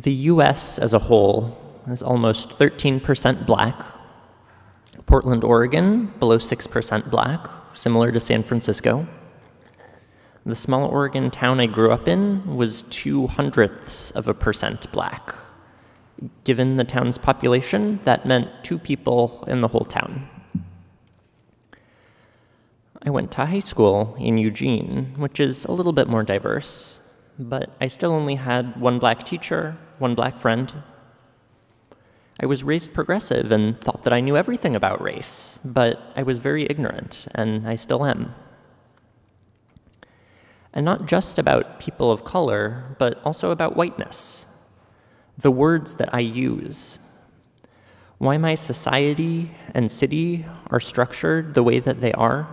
The US as a whole is almost 13% black. Portland, Oregon, below 6% black, similar to San Francisco. The small Oregon town I grew up in was 0.02% black. Given the town's population, that meant 2 people in the whole town. I went to high school in Eugene, which is a little bit more diverse, but I still only had 1 black teacher, 1 black friend. I was raised progressive and thought that I knew everything about race, but I was very ignorant, and I still am. And not just about people of color, but also about whiteness. The words that I use. Why my society and city are structured the way that they are.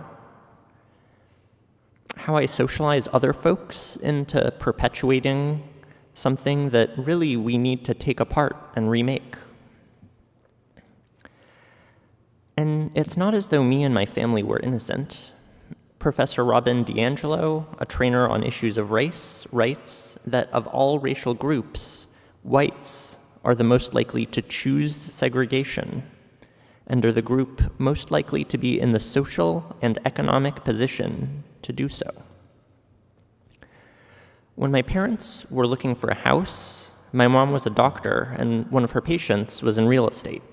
How I socialize other folks into perpetuating something that really we need to take apart and remake. And it's not as though me and my family were innocent. Professor Robin DiAngelo, a trainer on issues of race, writes that of all racial groups, whites are the most likely to choose segregation and are the group most likely to be in the social and economic position to do so. When my parents were looking for a house, my mom was a doctor and one of her patients was in real estate.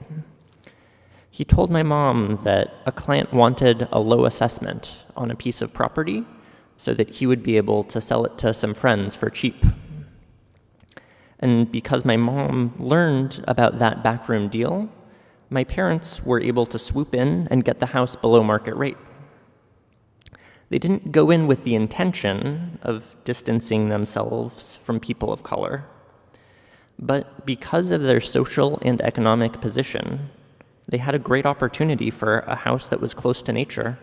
He told my mom that a client wanted a low assessment on a piece of property so that he would be able to sell it to some friends for cheap. And because my mom learned about that backroom deal, my parents were able to swoop in and get the house below market rate. They didn't go in with the intention of distancing themselves from people of color, but because of their social and economic position, they had a great opportunity for a house that was close to nature,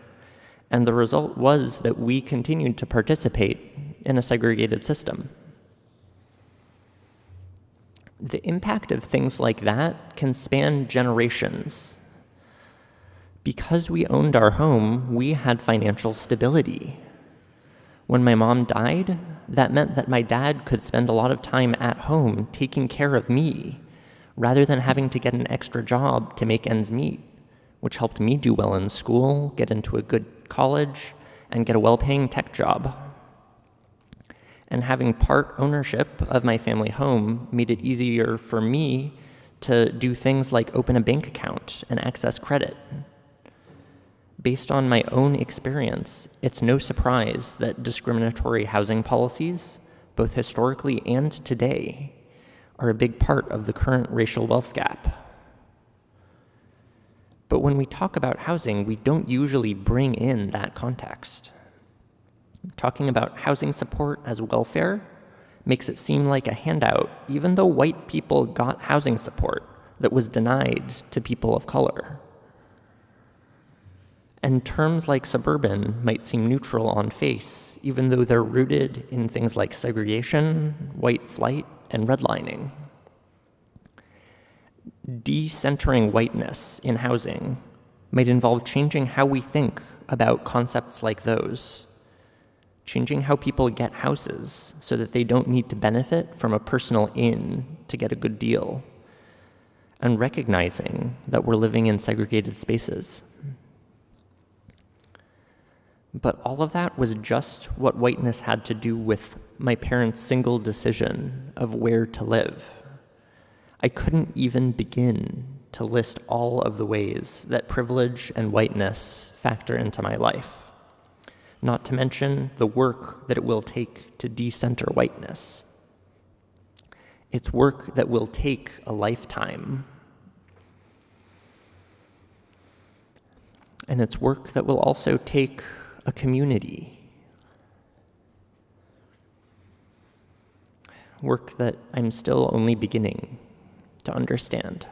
and the result was that we continued to participate in a segregated system. The impact of things like that can span generations. Because we owned our home, we had financial stability. When my mom died, that meant that my dad could spend a lot of time at home taking care of me, rather than having to get an extra job to make ends meet, which helped me do well in school, get into a good college, and get a well-paying tech job. And having part ownership of my family home made it easier for me to do things like open a bank account and access credit. Based on my own experience, it's no surprise that discriminatory housing policies, both historically and today, are a big part of the current racial wealth gap. But when we talk about housing, we don't usually bring in that context. Talking about housing support as welfare makes it seem like a handout, even though white people got housing support that was denied to people of color. And terms like suburban might seem neutral on face, even though they're rooted in things like segregation, white flight, and redlining. Decentering whiteness in housing might involve changing how we think about concepts like those, changing how people get houses so that they don't need to benefit from a personal in to get a good deal, and recognizing that we're living in segregated spaces. But all of that was just what whiteness had to do with my parents' single decision of where to live. I couldn't even begin to list all of the ways that privilege and whiteness factor into my life, not to mention the work that it will take to decenter whiteness. It's work that will take a lifetime. And it's work that will also take a community. Work that I'm still only beginning to understand.